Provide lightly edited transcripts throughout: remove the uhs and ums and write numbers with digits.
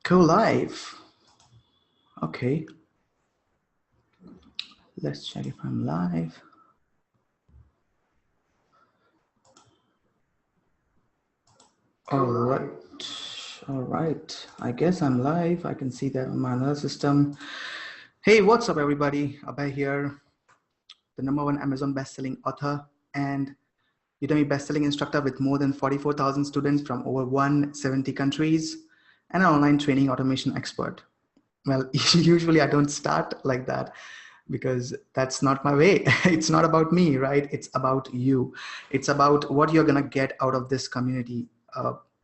Go live. Okay. Let's check if I'm live. All right. All right. I guess I'm live. I can see that on my another system. Hey, what's up, everybody? Abhay here, the #1 Amazon bestselling author and Udemy bestselling instructor with more than 44,000 students from over 170 countries and an online training automation expert. Well, usually I don't start like that because that's not my way. It's not about me, right? It's about you. It's about what you're going to get out of this community.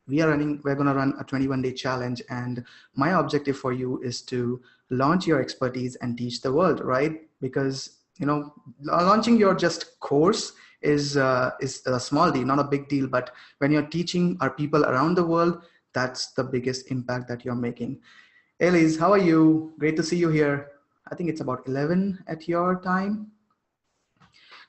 We're going to run a 21-day challenge. And my objective for you is to launch your expertise and teach the world, right? Because, you know, launching your just course is a small deal, not a big deal. But when you're teaching our people around the world, that's the biggest impact that you're making. Elise, how are you? Great to see you here. I think it's about 11 at your time.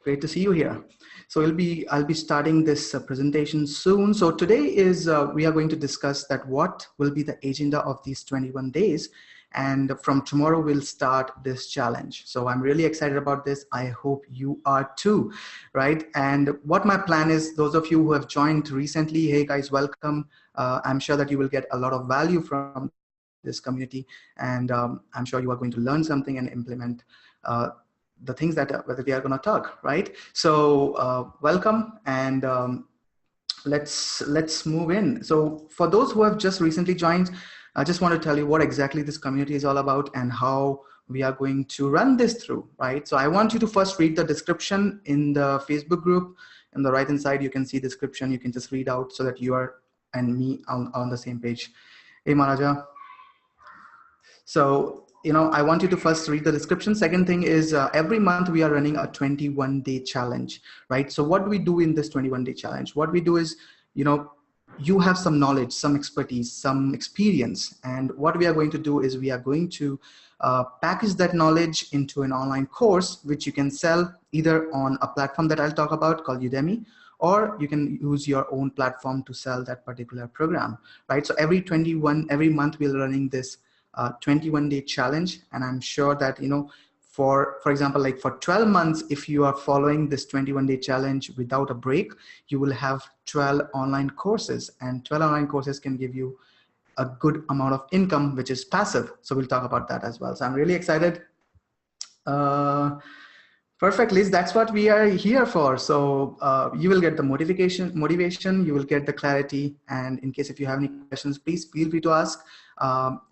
Great to see you here. So I'll be starting this presentation soon. So today is we are going to discuss that what will be the agenda of these 21 days. And from tomorrow, we'll start this challenge. So I'm really excited about this. I hope you are too, right? And what my plan is, those of you who have joined recently, hey guys, welcome. I'm sure that you will get a lot of value from this community, and I'm sure you are going to learn something and implement the things that we are going to talk, right? So welcome, and let's move in. So for those who have just recently joined, I just want to tell you what exactly this community is all about and how we are going to run this through, right? So I want you to first read the description in the Facebook group. On the right hand side, you can see description. You can just read out so that you are and me on the same page. Hey Maharaja. So, you know, I want you to first read the description. Second thing is every month we are running a 21-day challenge, right? So what do we do in this 21-day challenge? What we do is, you know, you have some knowledge, some expertise, some experience. And what we are going to do is we are going to package that knowledge into an online course, which you can sell either on a platform that I'll talk about called Udemy, or you can use your own platform to sell that particular program, right? So every month we're running this 21-day challenge, and I'm sure that, you know, for example, like for 12 months, if you are following this 21-day challenge without a break, you will have 12 online courses, and 12 online courses can give you a good amount of income, which is passive. So we'll talk about that as well. So I'm really excited. Perfect, Liz. That's what we are here for. So you will get the motivation, you will get the clarity. And in case if you have any questions, please feel free to ask.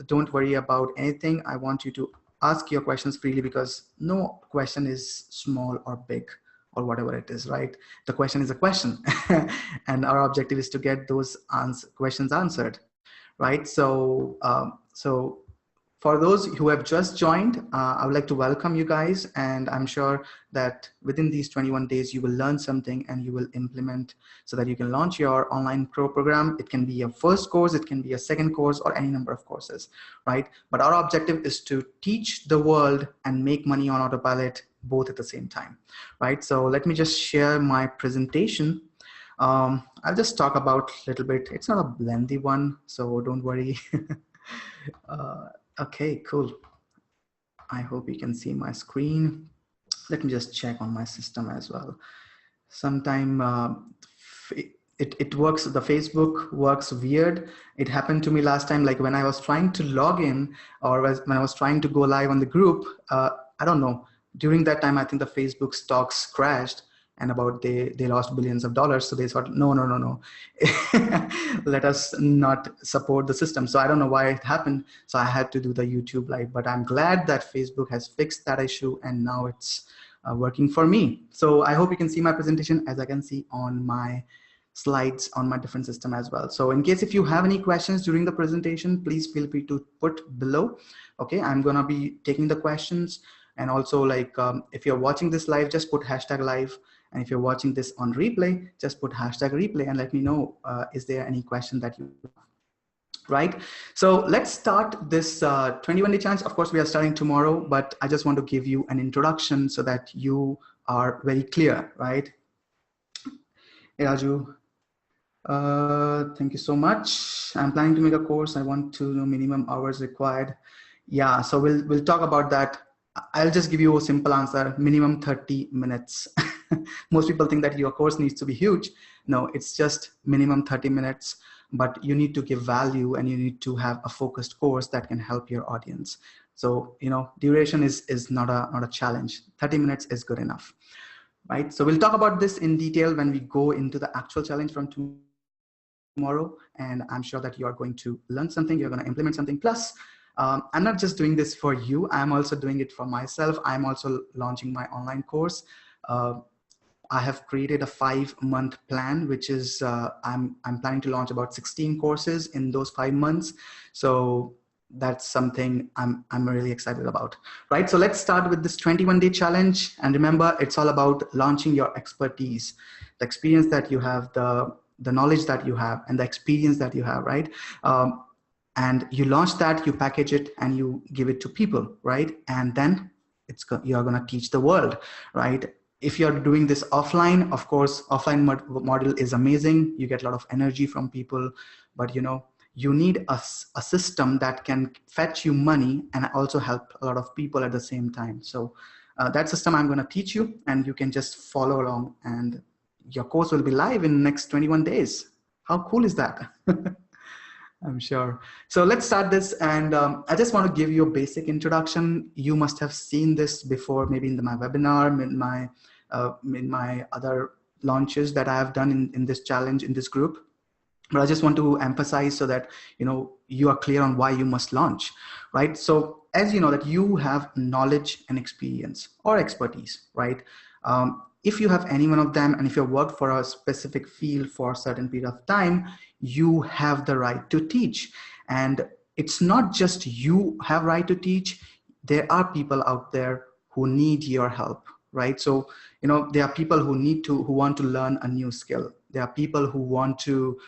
Don't worry about anything. I want you to ask your questions freely, because no question is small or big or whatever it is, right? The question is a question. And our objective is to get those questions answered, right? So, for those who have just joined, I would like to welcome you guys, and I'm sure that within these 21 days, you will learn something and you will implement so that you can launch your online pro program. It can be a first course, it can be a second course, or any number of courses, right? But our objective is to teach the world and make money on autopilot both at the same time, right? So let me just share my presentation. I'll just talk about a little bit. It's not a lengthy one, so don't worry. Okay, cool. I hope you can see my screen. Let me just check on my system as well. Sometime it works, the Facebook works weird. It happened to me last time, like when I was trying to log in, or when I was trying to go live on the group, I don't know. During that time, I think the Facebook stocks crashed, and they lost billions of dollars. So they thought, no, let us not support the system. So I don't know why it happened. So I had to do the YouTube live, but I'm glad that Facebook has fixed that issue, and now it's working for me. So I hope you can see my presentation, as I can see on my slides on my different system as well. So in case if you have any questions during the presentation, please feel free to put below. Okay, I'm gonna be taking the questions. And also, like, if you're watching this live, just put #live. And if you're watching this on replay, just put #replay and let me know, is there any question that you have, right? So let's start this 21-day challenge. Of course, we are starting tomorrow, but I just want to give you an introduction so that you are very clear, right? Hey, Raju. Thank you so much. I'm planning to make a course. I want to know minimum hours required. Yeah, so we'll talk about that. I'll just give you a simple answer, minimum 30 minutes. Most people think that your course needs to be huge. No, it's just minimum 30 minutes, but you need to give value and you need to have a focused course that can help your audience. So, duration is not a challenge. 30 minutes is good enough, right? So we'll talk about this in detail when we go into the actual challenge from tomorrow, and I'm sure that you are going to learn something, you're going to implement something. Plus, I'm not just doing this for you, I'm also doing it for myself. I'm also launching my online course. I have created a 5-month plan, which is I'm planning to launch about 16 courses in those 5 months. So that's something I'm really excited about, right? So let's start with this 21-day challenge. And remember, it's all about launching your expertise, the experience that you have, the knowledge that you have, and the experience that you have, right? And you launch that, you package it, and you give it to people, right? And then you're gonna teach the world, right? If you're doing this offline, of course, offline model is amazing. You get a lot of energy from people, but you need a system that can fetch you money and also help a lot of people at the same time. So that system I'm going to teach you, and you can just follow along, and your course will be live in the next 21 days. How cool is that? I'm sure. So let's start this. And I just want to give you a basic introduction. You must have seen this before, maybe in my webinar, in my other launches that I have done in this challenge, in this group. But I just want to emphasize so that you are clear on why you must launch, right? So as you know that you have knowledge and experience or expertise, right? If you have any one of them, and if you've worked for a specific field for a certain period of time, you have the right to teach. And it's not just you have right to teach. There are people out there who need your help, right? So there are people who want to learn a new skill. There are people who want to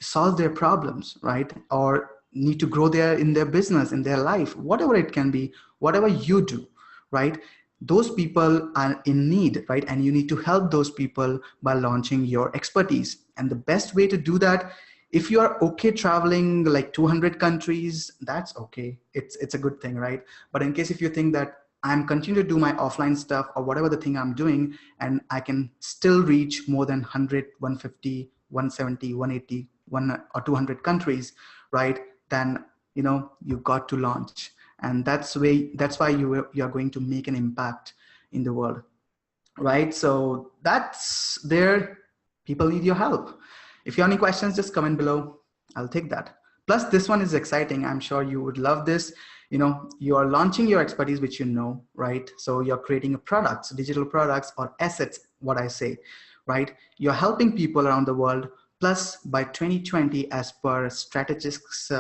solve their problems, right? Or need to grow in their business, in their life, whatever it can be, whatever you do, right? Those people are in need, right? And you need to help those people by launching your expertise. And the best way to do that, if you are okay traveling like 200 countries, that's okay. It's a good thing, right? But in case if you think that I'm continuing to do my offline stuff or whatever the thing I'm doing, and I can still reach more than 100, 150, 170, 180, 1 or 200 countries, right? Then, you got to launch. And that's why you are going to make an impact in the world, right? So that's there. People need your help. If you have any questions, just comment below. I'll take that. Plus, this one is exciting. I'm sure you would love this. You are launching your expertise, which right? So you're creating products, digital products or assets, what I say, right? You're helping people around the world. Plus, by 2020, as per Strategist's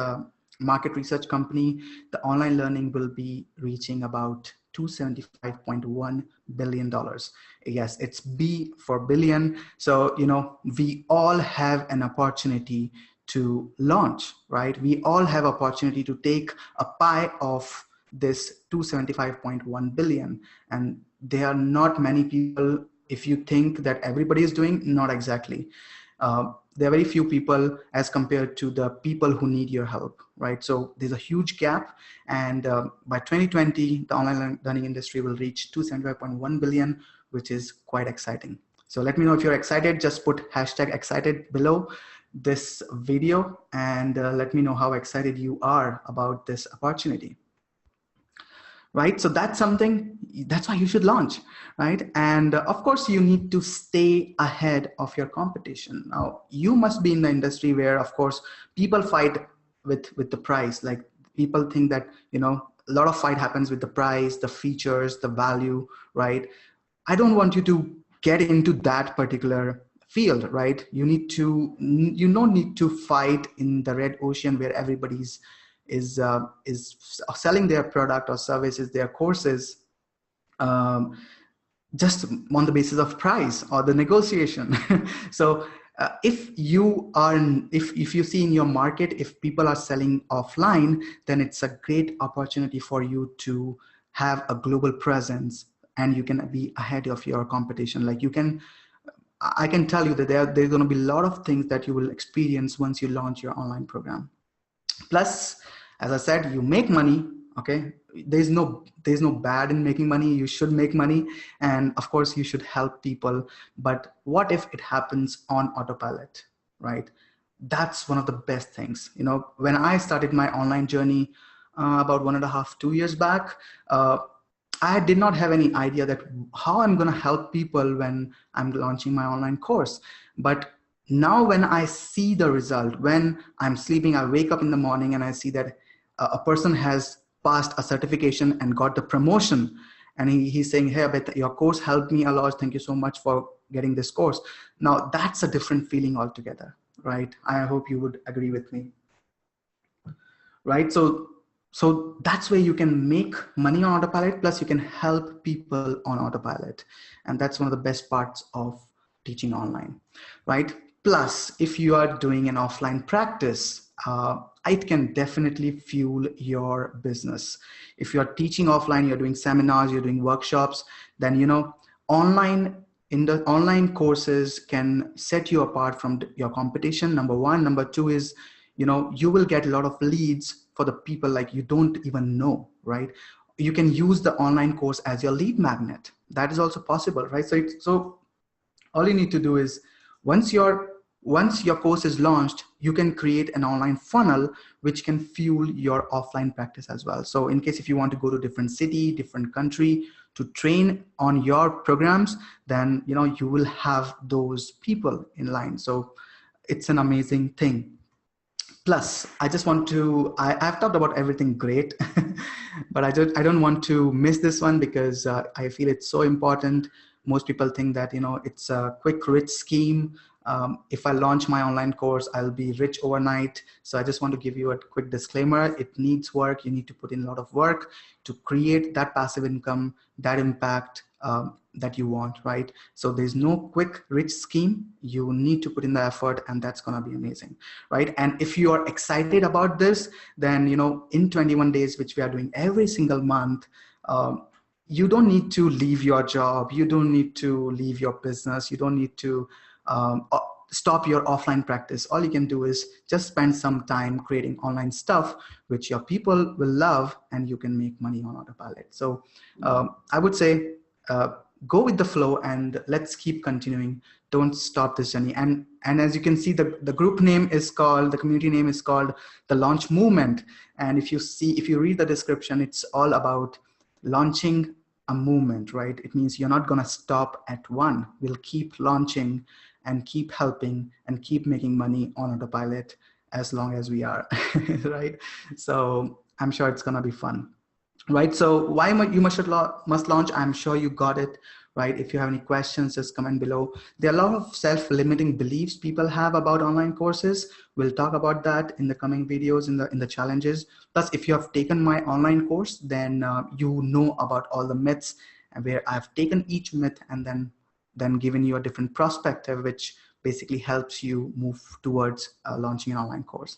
market research company, the online learning will be reaching about $275.1 billion. Yes, it's B for billion. So, we all have an opportunity to launch, right? We all have opportunity to take a pie of this 275.1 billion. And there are not many people. If you think that everybody is doing, not exactly. There are very few people as compared to the people who need your help, right? So there's a huge gap. And by 2020, the online learning industry will reach 275.1 billion, which is quite exciting. So let me know if you're excited. Just put #excited below this video, and let me know how excited you are about this opportunity. Right? So that's why you should launch, right? And of course, you need to stay ahead of your competition. Now, you must be in the industry where, of course, people fight with the price. Like, people think that, a lot of fight happens with the price, the features, the value, right? I don't want you to get into that particular field, right? You don't need to fight in the red ocean where everybody's is selling their product or services, their courses, just on the basis of price or the negotiation. So if you see in your market, if people are selling offline, then it's a great opportunity for you to have a global presence, and you can be ahead of your competition. Like, I can tell you that there's going to be a lot of things that you will experience once you launch your online program. Plus, as I said, you make money. Okay, there's no bad in making money. You should make money, and of course you should help people. But what if it happens on autopilot, right? That's one of the best things. You know, when I started my online journey about 1.5 2 years back, I did not have any idea that how I'm going to help people when I'm launching my online course. But now when I see the result, when I'm sleeping, I wake up in the morning and I see that a person has passed a certification and got the promotion, and he's saying, hey, Abhay, your course helped me a lot. Thank you so much for getting this course. Now that's a different feeling altogether, right? I hope you would agree with me, right? So that's where you can make money on autopilot, plus you can help people on autopilot. And that's one of the best parts of teaching online, right? Plus, if you are doing an offline practice, it can definitely fuel your business. If you're teaching offline, you're doing seminars, you're doing workshops, then, you know, online courses can set you apart from your competition. Number one. Number two is, you know, you will get a lot of leads for the people like you don't even know, right? You can use the online course as your lead magnet. That is also possible, right? So all you need to do is once your course is launched, you can create an online funnel which can fuel your offline practice as well. So in case if you want to go to different city, different country to train on your programs, then, you know, you will have those people in line. So it's an amazing thing. Plus, I just want to, I've talked about everything great, but I don't want to miss this one because I feel it's so important. Most people think that, you know, it's a quick, rich scheme. If I launch my online course, I'll be rich overnight. So I just want to give you a quick disclaimer. It needs work. You need to put in a lot of work to create that passive income, that impact, that you want, right? So there's no quick rich scheme. You need to put in the effort, and that's going to be amazing, right? And if you are excited about this, then, you know, in 21 days, which we are doing every single month, you don't need to leave your job. You don't need to leave your business. You don't need to stop your offline practice. All you can do is just spend some time creating online stuff which your people will love, and you can make money on autopilot. So I would say go with the flow and let's keep continuing. Don't stop this journey. And as you can see, the group name is called, the community name is called the Launch Movement. And if you read the description, it's all about launching a movement, right? It means you're not going to stop at one. We'll keep launching and keep helping and keep making money on autopilot as long as we are, right? So I'm sure it's going to be fun. Right, so why you must launch? I'm sure you got it, right? If you have any questions, just comment below. There are a lot of self-limiting beliefs people have about online courses. We'll talk about that in the coming videos, in the challenges. Plus, if you have taken my online course, then you know about all the myths, and where I've taken each myth and then given you a different perspective, which basically helps you move towards launching an online course,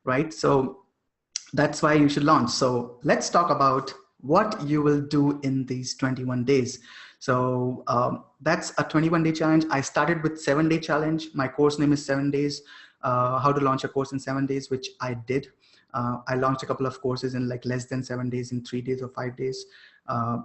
right? So that's why you should launch. So let's talk about what you will do in these 21 days. So that's a 21-day challenge. I started with 7-day challenge. My course name is 7 days, how to launch a course in 7 days, which I did. I launched a couple of courses in like less than 7 days, in 3 days or 5 days.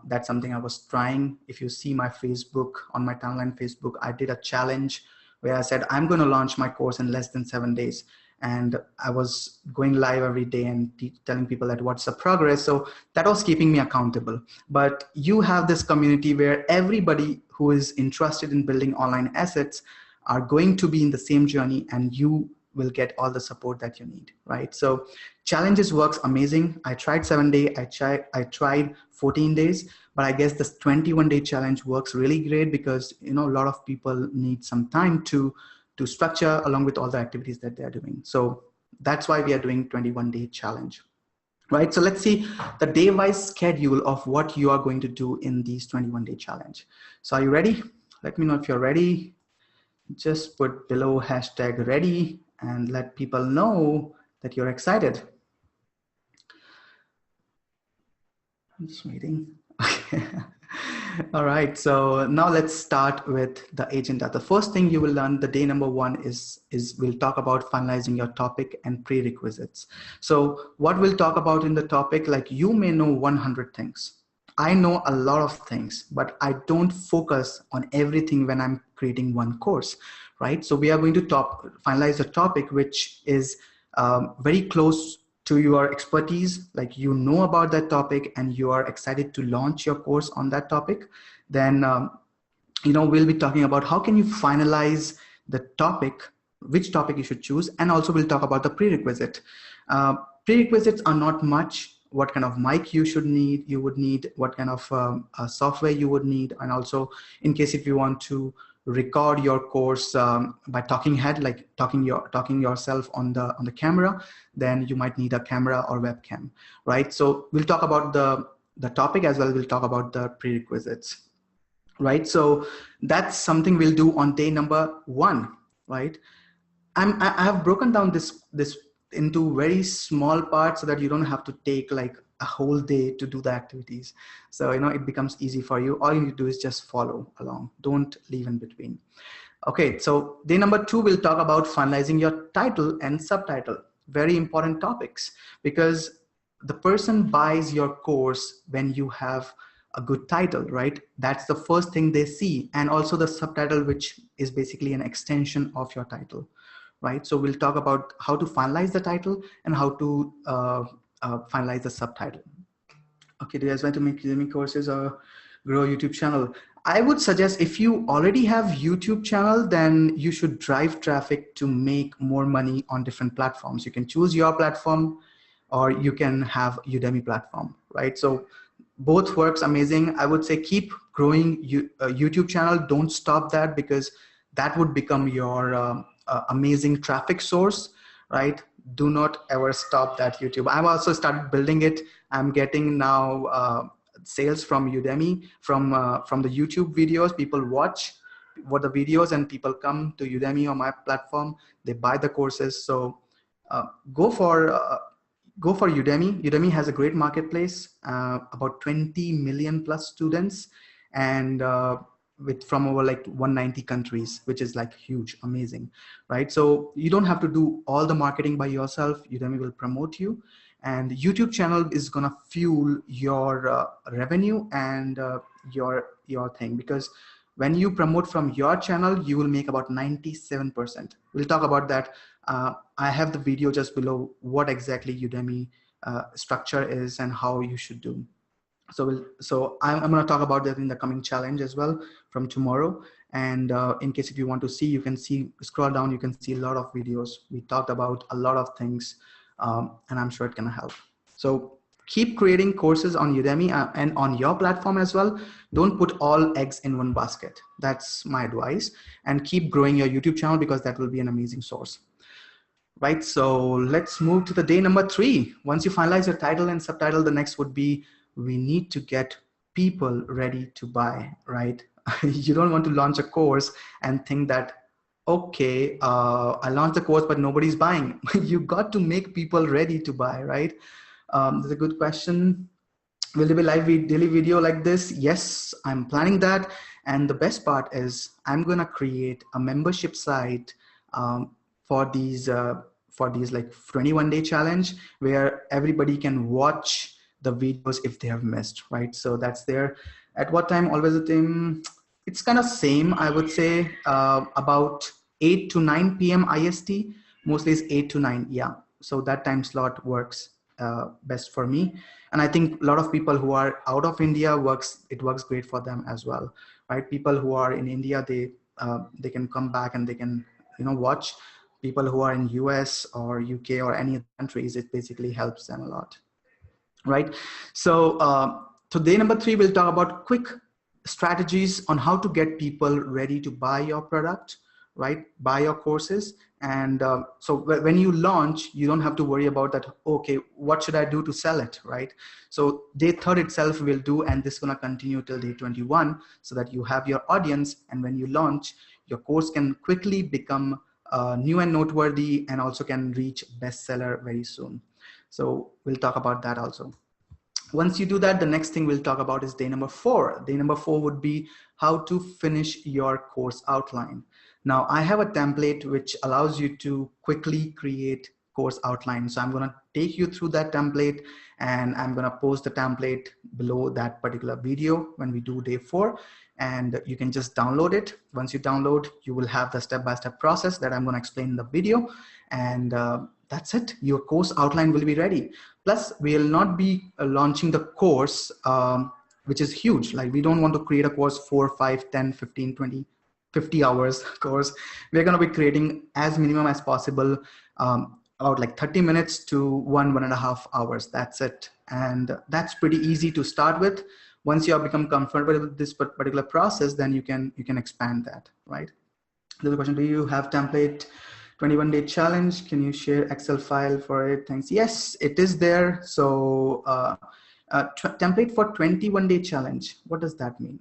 That's something I was trying. If you see my Facebook, on my timeline Facebook, I did a challenge where I said, I'm going to launch my course in less than 7 days. And I was going live every day and telling people that what's the progress. So that was keeping me accountable. But you have this community where everybody who is interested in building online assets are going to be in the same journey, and you will get all the support that you need, right? So challenges works amazing. I tried 7 day, I tried 14 days, but I guess this 21-day challenge works really great because, you know, a lot of people need some time to structure along with all the activities that they're doing. So that's why we are doing 21-day challenge, right? So let's see the day-wise schedule of what you are going to do in these 21-day challenge. So are you ready? Let me know if you're ready. Just put below #ready and let people know that you're excited. I'm just waiting. Okay. All right, so now let's start with the agenda. The first thing you will learn, the day number one is we'll talk about finalizing your topic and prerequisites. So what we'll talk about in the topic, like you may know 100 things. I know a lot of things, but I don't focus on everything when I'm creating one course, right? So we are going to finalize a topic which is very close to your expertise, like you know about that topic and you are excited to launch your course on that topic. Then we'll be talking about how can you finalize the topic, which topic you should choose, and also we'll talk about the prerequisite. Prerequisites are not much. What kind of mic you would need, what kind of software you would need, and also in case if you want to record your course by talking head, like talking yourself on the camera, then you might need a camera or webcam, right? So we'll talk about the topic as well. We'll talk about the prerequisites, right? So that's something we'll do on day number one, right? I have broken down this into very small parts so that you don't have to take like a whole day to do the activities. So, it becomes easy for you. All you need to do is just follow along. Don't leave in between. Okay, so day number two, we'll talk about finalizing your title and subtitle. Very important topics, because the person buys your course when you have a good title, right? That's the first thing they see. And also the subtitle, which is basically an extension of your title, right? So we'll talk about how to finalize the title and how to finalize the subtitle. Okay, do you guys want to make Udemy courses or grow a YouTube channel? I would suggest if you already have YouTube channel, then you should drive traffic to make more money on different platforms. You can choose your platform or you can have Udemy platform, right? So both works amazing. I would say keep growing YouTube channel. Don't stop that, because that would become your amazing traffic source, right? Do not ever stop that YouTube. I've also started building it. I'm getting now sales from Udemy, from the YouTube videos. People watch what the videos and people come to Udemy or my platform. They buy the courses. So go for Udemy. Udemy has a great marketplace, about 20 million plus students, and from over like 190 countries, which is like huge, amazing, right? So you don't have to do all the marketing by yourself. Udemy will promote you, and YouTube channel is gonna fuel your revenue and your thing, because when you promote from your channel, you will make about 97%. We'll talk about that. I have the video just below what exactly Udemy structure is and how you should do. So I'm going to talk about that in the coming challenge as well from tomorrow. And in case if you want to see, you can scroll down, you can see a lot of videos. We talked about a lot of things, and I'm sure it can help. So keep creating courses on Udemy and on your platform as well. Don't put all eggs in one basket. That's my advice. And keep growing your YouTube channel, because that will be an amazing source. Right, so let's move to the day number 3. Once you finalize your title and subtitle, the next would be, we need to get people ready to buy, right? You don't want to launch a course and think that, okay, I launched the course, but nobody's buying. You got to make people ready to buy, right? That's a good question. Will there be live daily video like this? Yes, I'm planning that. And the best part is I'm gonna create a membership site for these like 21-day challenge, where everybody can watch the videos if they have missed, right? So that's there. At what time? Always the time. It's kind of same, I would say, about 8 to 9 p.m. IST. Mostly it's 8 to 9, yeah. So that time slot works best for me. And I think a lot of people who are out of India, it works great for them as well, right? People who are in India, they can come back and they can watch. People who are in US or UK or any other countries, it basically helps them a lot, right? So today number 3, we'll talk about quick strategies on how to get people ready to buy your product, right? Buy your courses. And so when you launch, you don't have to worry about that, okay, what should I do to sell it, right? So day 3 itself will do, and this is gonna continue till day 21, so that you have your audience, and when you launch, your course can quickly become new and noteworthy, and also can reach bestseller very soon. So we'll talk about that also. Once you do that, the next thing we'll talk about is day number 4. Day number 4 would be how to finish your course outline. Now, I have a template which allows you to quickly create course outline. So I'm going to take you through that template, and I'm going to post the template below that particular video when we do day 4, and you can just download it. Once you download, you will have the step-by-step process that I'm going to explain in the video, and that's it. Your course outline will be ready. Plus, we will not be launching the course, which is huge. Like, we don't want to create a course 4, 5, 10, 15, 20, 50 hours course. We're going to be creating as minimum as possible, about like 30 minutes to 1.5 hours. That's it. And that's pretty easy to start with. Once you have become comfortable with this particular process, then you can expand that, right? There's a question, do you have template 21-day challenge? Can you share Excel file for it? Thanks. Yes, it is there. So template for 21-day challenge. What does that mean?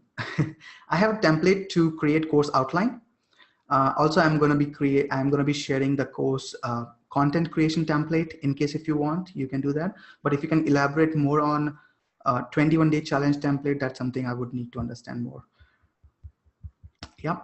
I have a template to create course outline. Also, I'm going to be sharing the course content creation template in case if you want, you can do that. But if you can elaborate more on 21-day challenge template, that's something I would need to understand more. Yeah.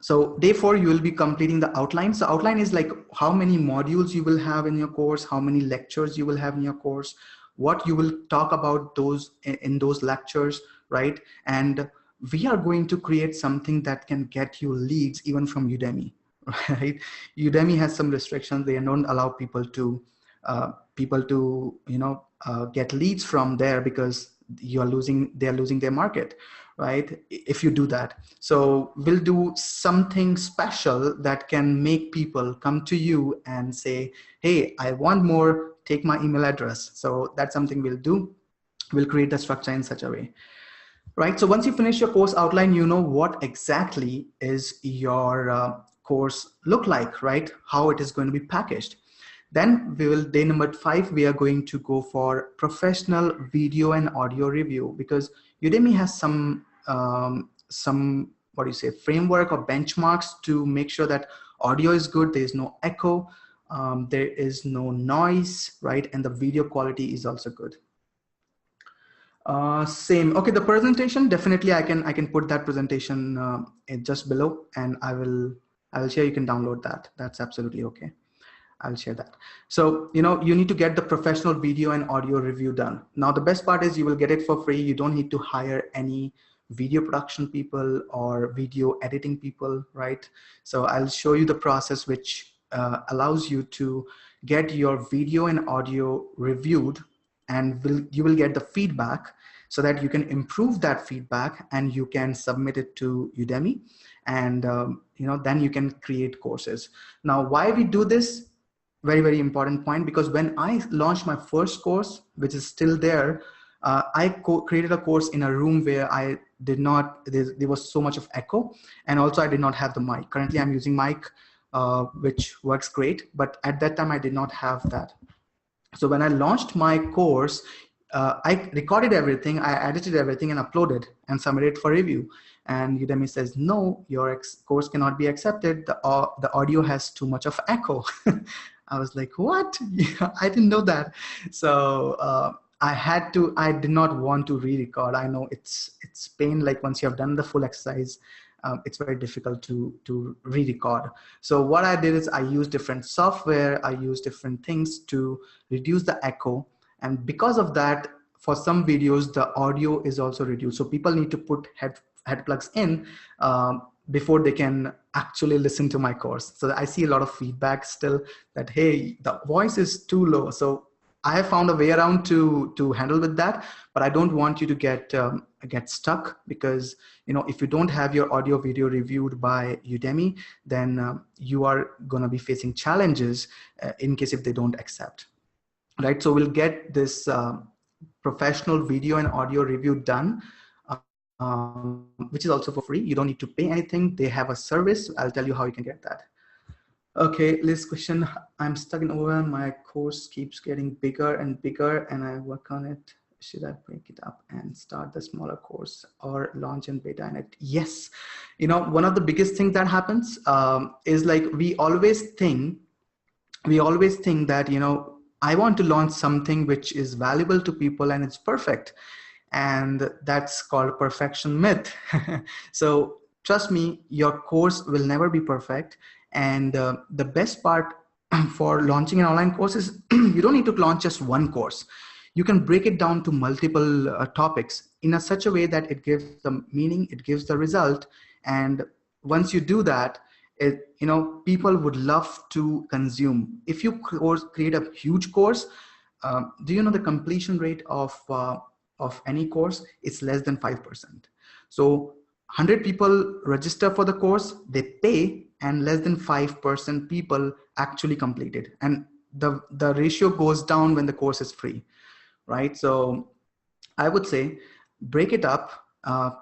So day 4, you will be completing the outline. So outline is like how many modules you will have in your course, how many lectures you will have in your course, what you will talk about those in those lectures, right? And we are going to create something that can get you leads even from Udemy, right? Udemy has some restrictions. They don't allow people to get leads from there because they're losing their market, right? If you do that. So we'll do something special that can make people come to you and say, hey, I want more, take my email address. So that's something we'll do. We'll create the structure in such a way, right? So once you finish your course outline, you know what exactly is your course look like, right? How it is going to be packaged. Then day number 5, we are going to go for professional video and audio review, because Udemy has some framework or benchmarks to make sure that audio is good, there is no echo, there is no noise, right? And the video quality is also good. Same. Okay, the presentation, definitely I can put that presentation just below, and I will share. You can download that. That's absolutely okay. I'll share that. So, you need to get the professional video and audio review done. Now, the best part is you will get it for free. You don't need to hire any video production people or video editing people, right? So I'll show you the process which allows you to get your video and audio reviewed, and you will get the feedback so that you can improve that feedback and you can submit it to Udemy, and then you can create courses. Now, why we do this? Very, very important point, because when I launched my first course, which is still there, I created a course in a room where there was so much of echo, and also I did not have the mic. Currently I'm using mic, which works great, but at that time I did not have that. So when I launched my course, I recorded everything, I edited everything and uploaded and submitted for review. And Udemy says, no, your course cannot be accepted. The audio has too much of echo. I was like, what? Yeah, I didn't know that. So I did not want to re-record. I know it's pain. Like once you have done the full exercise, it's very difficult to re-record. So what I did is I used different software. I used different things to reduce the echo. And because of that, for some videos, the audio is also reduced. So people need to put head plugs in before they can actually listen to my course. So I see a lot of feedback still that, hey, the voice is too low. So I have found a way around to handle with that, but I don't want you to get stuck, because if you don't have your audio video reviewed by Udemy, then you are going to be facing challenges in case if they don't accept, right? So we'll get this professional video and audio review done, which is also for free. You don't need to pay anything. They have a service. I'll tell you how you can get that. Okay, Liz question. I'm stuck in overwhelm. My course keeps getting bigger and bigger and I work on it. Should I break it up and start the smaller course or launch in beta in it? Yes. One of the biggest things that happens is like we always think that, I want to launch something which is valuable to people and it's perfect. And that's called perfection myth. So trust me, your course will never be perfect. And the best part for launching an online course is you don't need to launch just one course. You can break it down to multiple topics in a such a way that it gives the meaning, it gives the result. And once you do that, people would love to consume. If you create a huge course, do you know the completion rate of any course? It's less than 5%. So 100 people register for the course, they pay, and less than 5% people actually complete it. And the ratio goes down when the course is free, right? So I would say break it up,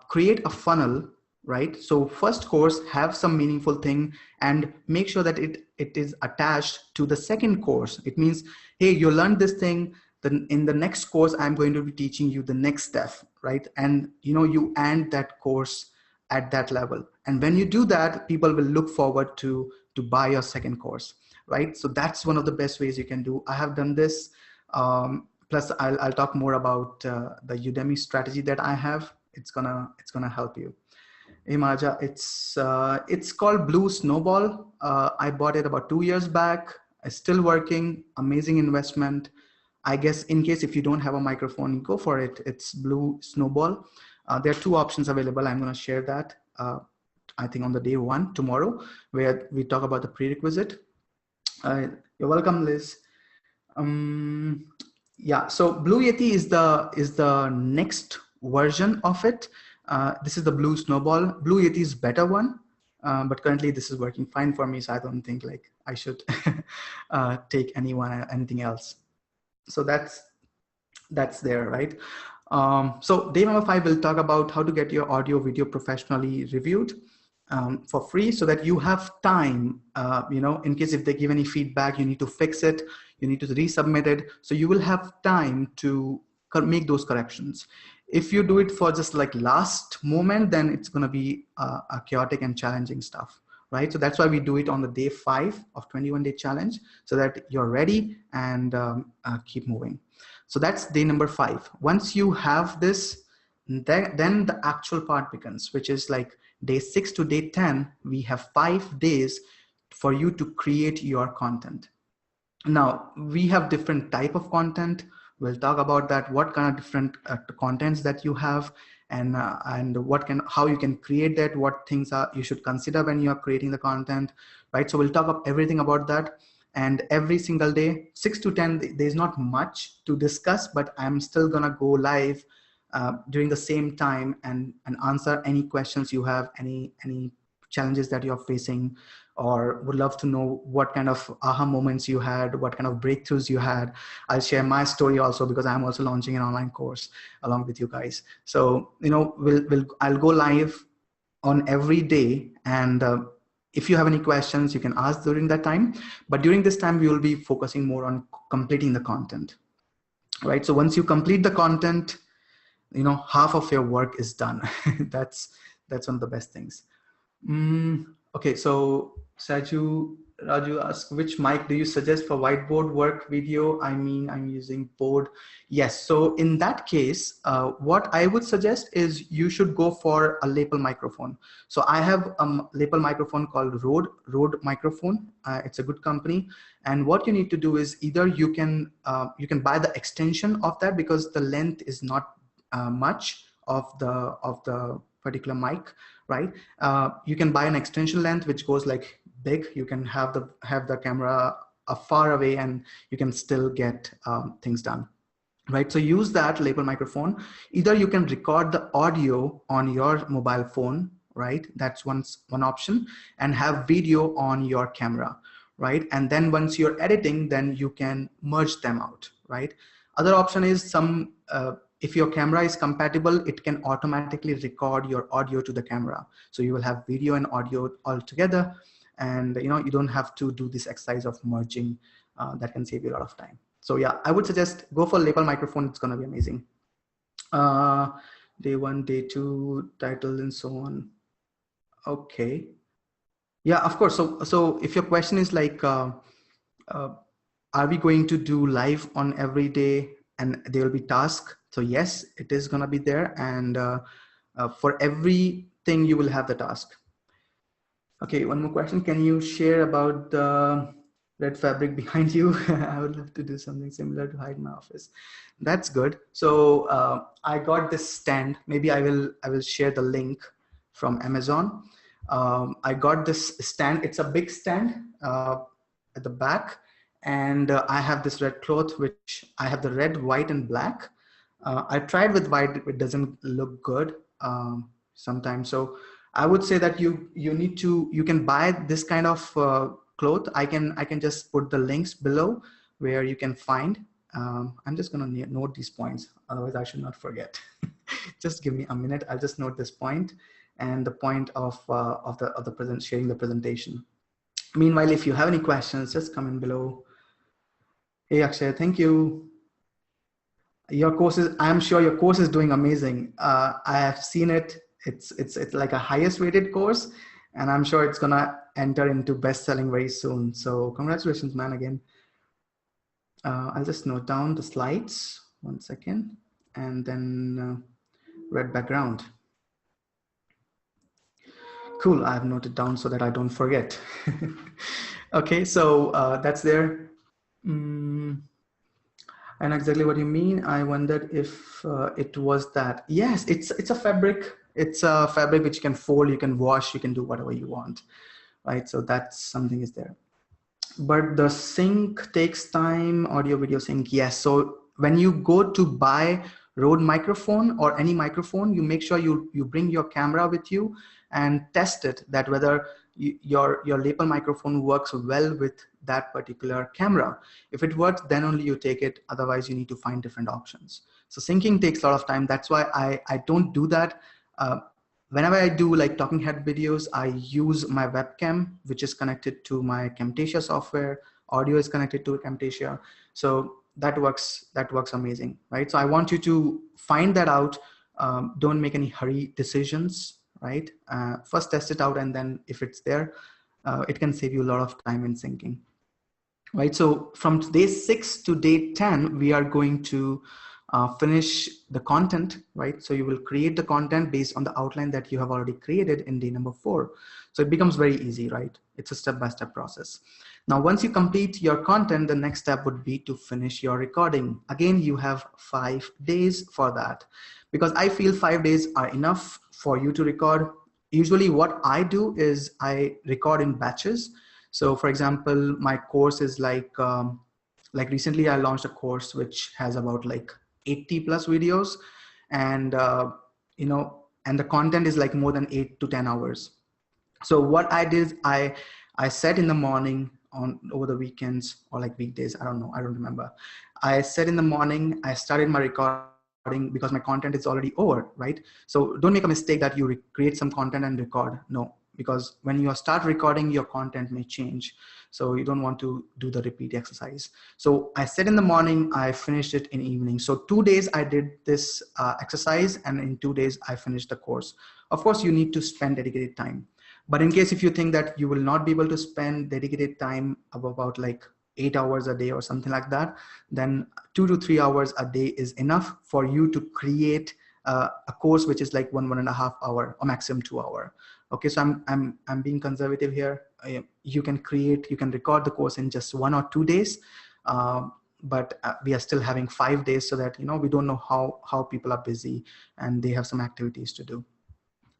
create a funnel, right? So first course, have some meaningful thing and make sure that it is attached to the second course. It means, hey, you learned this thing, then in the next course, I'm going to be teaching you the next step, right? And you end that course at that level. And when you do that, people will look forward to buy your second course, right? So that's one of the best ways you can do. I have done this. Plus, I'll talk more about the Udemy strategy that I have. It's gonna help you. Hey Maja, it's called Blue Snowball. I bought it about 2 years back. It's still working. Amazing investment. I guess in case if you don't have a microphone, go for it. It's Blue Snowball. There are 2 options available. I'm gonna share that. I think on the day 1 tomorrow, where we talk about the prerequisite. You're welcome, Liz. Yeah, so Blue Yeti is the next version of it. This is the Blue Snowball. Blue Yeti is better one, but currently this is working fine for me, so I don't think like I should take anything else. So that's there, right? So day number 5 will talk about how to get your audio video professionally reviewed for free, so that you have time, in case if they give any feedback, you need to fix it, you need to resubmit it. So you will have time to make those corrections. If you do it for just like last moment, then it's going to be a chaotic and challenging stuff, right? So that's why we do it on the day 5 of 21-day challenge, so that you're ready and keep moving. So that's day number 5. Once you have this, then the actual part begins, which is like day 6 to day 10, we have 5 days for you to create your content. Now, we have different type of content. We'll talk about that, what kind of different contents that you have, and how you can create that, what things you should consider when you are creating the content, right? So we'll talk about everything about that. And every single day, 6 to 10, there's not much to discuss, but I'm still gonna go live during the same time and answer any questions you have, any challenges that you're facing, or would love to know what kind of aha moments you had, what kind of breakthroughs you had. I'll share my story also, because I'm also launching an online course along with you guys. So, I'll go live on every day. And if you have any questions, you can ask during that time. But during this time, we will be focusing more on completing the content, right? So once you complete the content, half of your work is done. That's one of the best things. Okay, so Raju asks, which mic do you suggest for whiteboard work video? I mean, I'm using board. Yes, so in that case, what I would suggest is you should go for a lapel microphone. So I have a lapel microphone called Rode microphone. It's a good company. And what you need to do is either you can buy the extension of that, because the length is not much of the particular mic, right? You can buy an extension length which goes like big. You can have the camera far away, and you can still get things done, right? So use that lapel microphone. Either you can record the audio on your mobile phone, right? That's one option, and have video on your camera, right? And then once you're editing, then you can merge them out, right? Other option is if your camera is compatible, it can automatically record your audio to the camera. So you will have video and audio all together, and you don't have to do this exercise of merging. That can save you a lot of time. So yeah, I would suggest go for lapel microphone. It's gonna be amazing. Day 1, day 2, title, and so on. Okay. Yeah, of course. So if your question is like, are we going to do live on every day and there will be tasks? So yes, it is going to be there. And for everything, you will have the task. Okay, one more question. Can you share about the red fabric behind you? I would love to do something similar to hide my office. That's good. So I got this stand. Maybe I will share the link from Amazon. I got this stand. It's a big stand at the back. And I have this red cloth, which I have the red, white, and black. I tried with white. It doesn't look good sometimes. So I would say that you can buy this kind of cloth. I can just put the links below where you can find. I'm just gonna note these points, otherwise I should not forget. Just give me a minute. I'll just note this point and the point of sharing the presentation. Meanwhile, if you have any questions, just comment below. Hey Akshay, thank you. Your course is, I'm sure your course is doing amazing. I have seen it. It's like a highest rated course, and I'm sure it's gonna enter into best-selling very soon. So congratulations, man, again. I'll just note down the slides, 1 second, and then red background. Cool, I've noted down so that I don't forget. Okay, so that's there. And exactly what you mean. I wondered if it was that. Yes, it's a fabric. It's a fabric which you can fold, you can wash, you can do whatever you want, right? So that's something is there. But the sync takes time, audio video sync, yes. So when you go to buy Rode microphone or any microphone, you make sure you bring your camera with you and test it, that whether your lapel microphone works well with that particular camera. If it works, then only you take it. Otherwise, you need to find different options. So syncing takes a lot of time. That's why I don't do that. Whenever I do like talking head videos, I use my webcam, which is connected to my Camtasia software. Audio is connected to Camtasia. So that works amazing, right? So I want you to find that out. Don't make any hurry decisions, right? First test it out, and then if it's there, it can save you a lot of time in syncing, right? So from day 6 to day 10, we are going to finish the content, right? So you will create the content based on the outline that you have already created in day number 4. So it becomes very easy, right? It's a step-by-step process. Now, once you complete your content, the next step would be to finish your recording. Again, you have 5 days for that, because I feel 5 days are enough for you to record. Usually what I do is I record in batches. So for example, my course is like recently I launched a course which has about like 80 plus videos, and you know, and the content is like more than 8 to 10 hours. So what I did, I set in the morning over the weekends or like weekdays, I don't know, I don't remember. I set in the morning, I started my recording because my content is already over, right? So don't make a mistake that you create some content and record. No, because when you start recording, your content may change. So you don't want to do the repeat exercise. So I said in the morning, I finished it in evening. So 2 days I did this exercise, and in 2 days I finished the course. Of course, you need to spend dedicated time. But in case if you think that you will not be able to spend dedicated time of about like 8 hours a day or something like that, then 2 to 3 hours a day is enough for you to create a course which is like 1.5 hour or maximum 2 hour. Okay, so I'm being conservative here. You can record the course in just 1 or 2 days, but we are still having 5 days, so that, you know, we don't know how people are busy and they have some activities to do.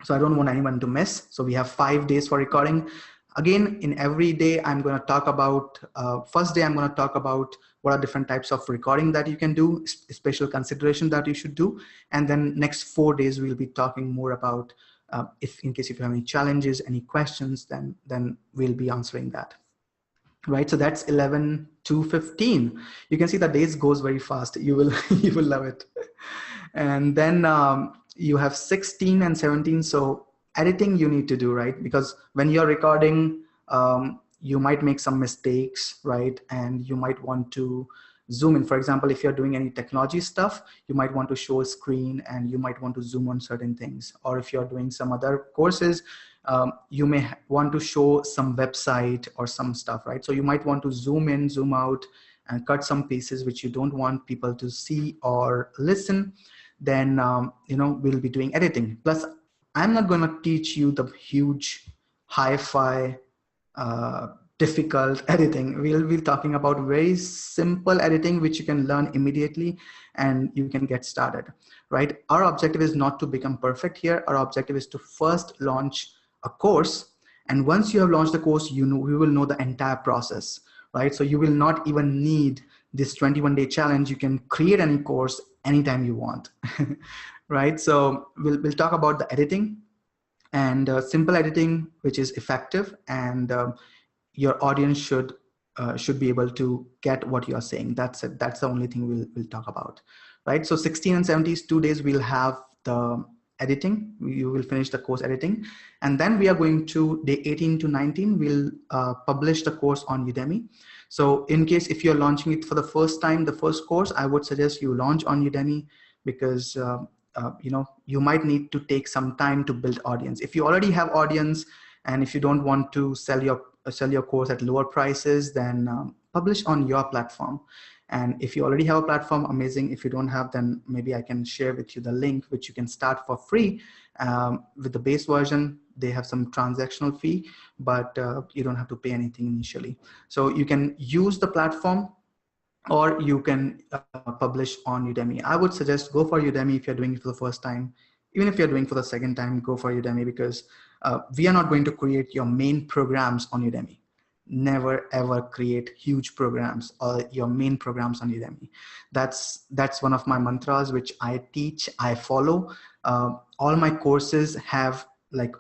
So I don't want anyone to miss. So we have 5 days for recording. Again, in every day, I'm going to talk about, first day, I'm going to talk about what are different types of recording that you can do, special consideration that you should do. And then next 4 days, we'll be talking more about, in case if you have any challenges, any questions, then we'll be answering that. Right, so that's 11 to 15. You can see the days goes very fast. You will love it. And then you have 16 and 17. So editing you need to do, right? Because when you're recording, you might make some mistakes, right? And you might want to zoom in. For example, if you're doing any technology stuff, you might want to show a screen and you might want to zoom on certain things. Or if you're doing some other courses, you may want to show some website or some stuff, right? So you might want to zoom in, zoom out, and cut some pieces which you don't want people to see or listen, then we'll be doing editing. Plus, I'm not going to teach you the huge hi-fi difficult editing. We'll be talking about very simple editing which you can learn immediately and you can get started, right? Our objective is not to become perfect here. Our objective is to first launch a course, and once you have launched the course, we will know the entire process, right? So you will not even need this 21-day challenge. You can create any course anytime you want. Right? So we'll talk about the editing and simple editing, which is effective, and your audience should be able to get what you are saying. That's it. That's the only thing we'll talk about, right? So 16 and 17 2 days we'll have the editing. You will finish the course editing, and then we are going to day 18 to 19. We'll publish the course on Udemy. So in case if you're launching it for the first time, the first course, I would suggest you launch on Udemy, because you might need to take some time to build audience. If you already have audience, and if you don't want to sell your course at lower prices, then publish on your platform. And if you already have a platform, amazing. If you don't have, then maybe I can share with you the link which you can start for free. With the base version, they have some transactional fee, but you don't have to pay anything initially. So you can use the platform, or you can publish on Udemy. I would suggest go for Udemy if you're doing it for the first time. Even if you're doing for the second time, go for Udemy, because we are not going to create your main programs on Udemy. Never ever create huge programs or your main programs on Udemy. That's one of my mantras which I teach, I follow. All my courses have,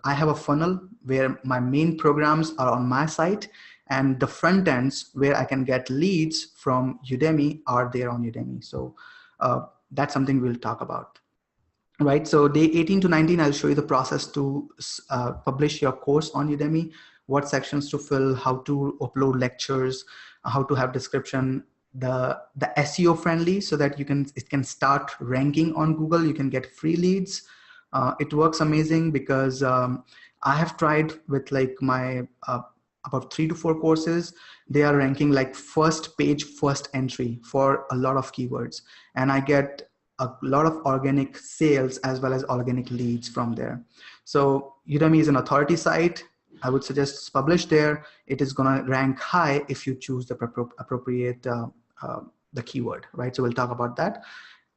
I have a funnel where my main programs are on my site, and the front ends where I can get leads from Udemy are there on Udemy. So that's something we'll talk about. Right, so day 18 to 19, I'll show you the process to publish your course on Udemy, what sections to fill, how to upload lectures, how to have description, the SEO friendly, so that it can start ranking on Google. You can get free leads. It works amazing because I have tried with my about 3 to 4 courses. They are ranking first page, first entry for a lot of keywords, and I get a lot of organic sales as well as organic leads from there. So Udemy is an authority site. I would suggest publish there. It is going to rank high if you choose the appropriate the keyword, right? So we'll talk about that.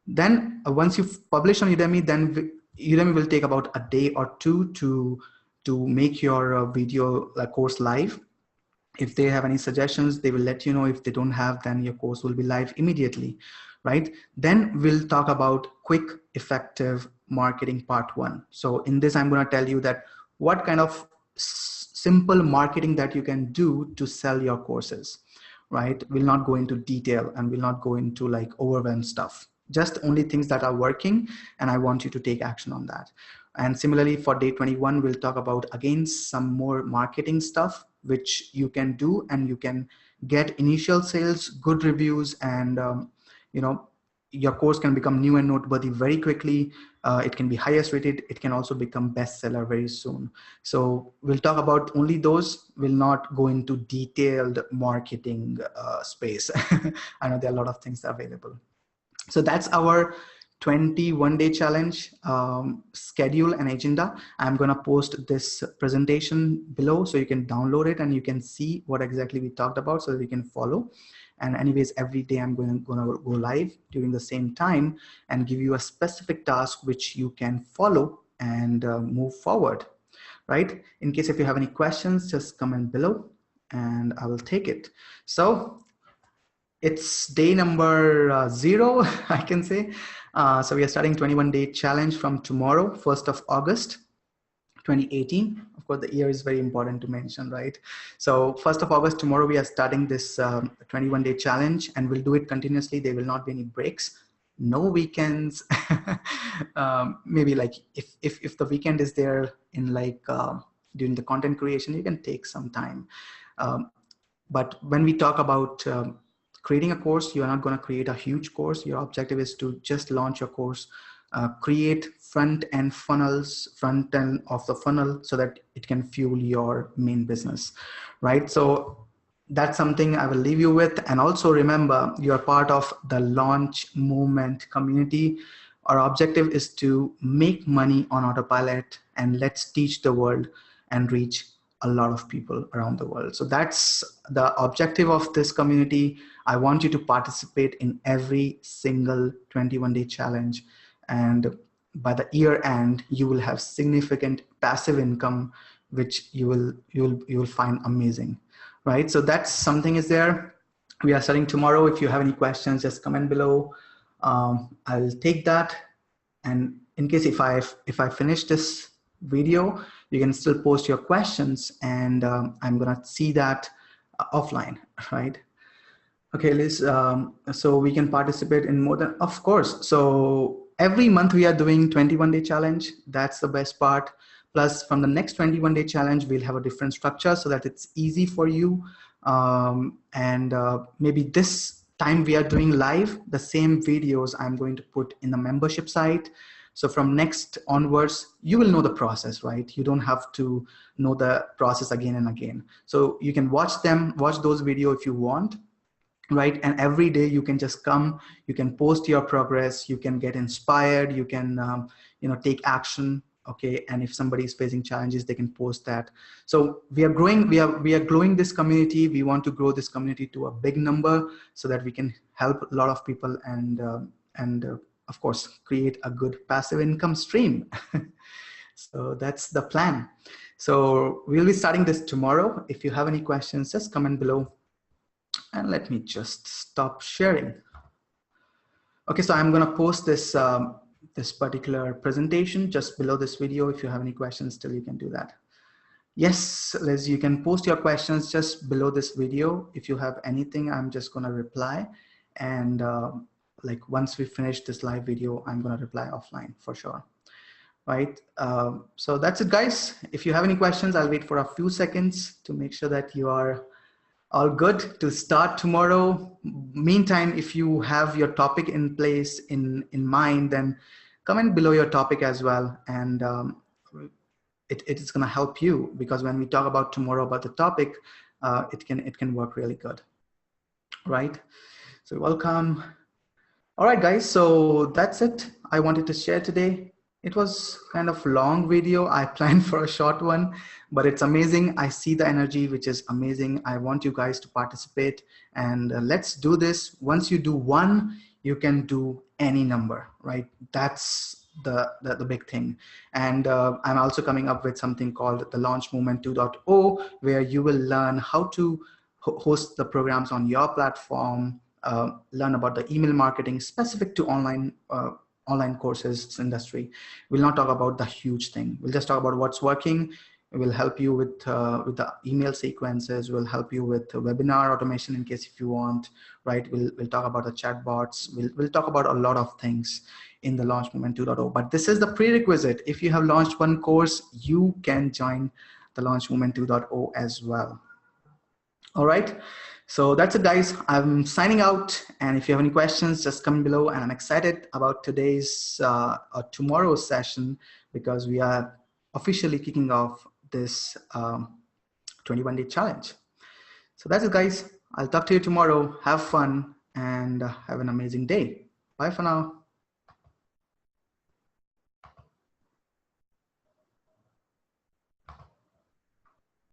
Then once you've published on Udemy, then Udemy will take about a day or two to make your video course live. If they have any suggestions, they will let you know. If they don't have, then your course will be live immediately, right? Then we'll talk about quick, effective marketing part 1. So in this, I'm going to tell you that what kind of simple marketing that you can do to sell your courses, right? We'll not go into detail, and we'll not go into overwhelm stuff, just only things that are working, and I want you to take action on that. And similarly for day 21, we'll talk about again some more marketing stuff which you can do, and you can get initial sales, good reviews, and your course can become new and noteworthy very quickly. It can be highest rated. It can also become bestseller very soon. So we'll talk about only those. We'll not go into detailed marketing space. I know there are a lot of things available. So that's our 21-day challenge schedule and agenda. I'm going to post this presentation below so you can download it and you can see what exactly we talked about so that you can follow. And anyways, every day I'm going to go live during the same time and give you a specific task which you can follow and move forward, right? In case if you have any questions, just comment below and I will take it. So it's day number 0, I can say. So we are starting 21-day challenge from tomorrow, 1st of August, 2018. Of course, the year is very important to mention, right? So 1st of August, tomorrow, we are starting this 21-day challenge, and we'll do it continuously. There will not be any breaks, no weekends. Maybe if the weekend is there in during the content creation, you can take some time. But when we talk about creating a course, you are not going to create a huge course. Your objective is to just launch your course, create front end of the funnel so that it can fuel your main business, right? So that's something I will leave you with. And also remember, you're part of the Launch Movement community. Our objective is to make money on autopilot, and let's teach the world and reach a lot of people around the world. So that's the objective of this community. I want you to participate in every single 21-day challenge. And by the year end, you will have significant passive income, which you will find amazing. Right, so that's something is there. We are starting tomorrow. If you have any questions, just comment below. I'll take that. And in case if I finish this video, you can still post your questions, and I'm gonna see that offline, right? Okay, Liz. So we can participate in more than, of course. So every month we are doing 21-day challenge. That's the best part. Plus, from the next 21-day challenge, we'll have a different structure so that it's easy for you. Maybe this time we are doing live, the same videos I'm going to put in the membership site. So from next onwards, you will know the process, right? You don't have to know the process again and again. So you can watch those videos if you want, right? And every day you can just come, you can post your progress, you can get inspired, you can take action. Okay, and if somebody is facing challenges, they can post that. So we are growing, we are growing this community. We want to grow this community to a big number so that we can help a lot of people and of course create a good passive income stream. So that's the plan. So we'll be starting this tomorrow. If you have any questions, just comment below. And let me just stop sharing. Okay, so I'm gonna post this this particular presentation just below this video. If you have any questions, still you can do that. Yes, Liz, you can post your questions just below this video. If you have anything, I'm just gonna reply. And like once we finish this live video, I'm gonna reply offline for sure, right? So that's it, guys. If you have any questions, I'll wait for a few seconds to make sure that you are all good to start tomorrow. Meantime, if you have your topic in place in mind, then comment below your topic as well. And it is gonna help you, because when we talk about tomorrow about the topic, it can work really good, right? So welcome. All right, guys, so that's it I wanted to share today. It was kind of long video. I planned for a short one, but it's amazing. I see the energy, which is amazing. I want you guys to participate, and let's do this. Once you do one, you can do any number, right? That's the big thing. And I'm also coming up with something called the Launch Movement 2.0, where you will learn how to host the programs on your platform, learn about the email marketing specific to online courses industry. We'll not talk about the huge thing. We'll just talk about what's working. It will help you with the email sequences. We'll help you with webinar automation in case if you want, right? We'll talk about the chatbots. We'll talk about a lot of things in the Launch Movement 2.0. But this is the prerequisite. If you have launched one course, you can join the Launch Movement 2.0 as well. All right. So that's it, guys. I'm signing out. And if you have any questions, just comment below. And I'm excited about today's or tomorrow's session, because we are officially kicking off this 21-day challenge. So that's it, guys. I'll talk to you tomorrow. Have fun and have an amazing day. Bye for now.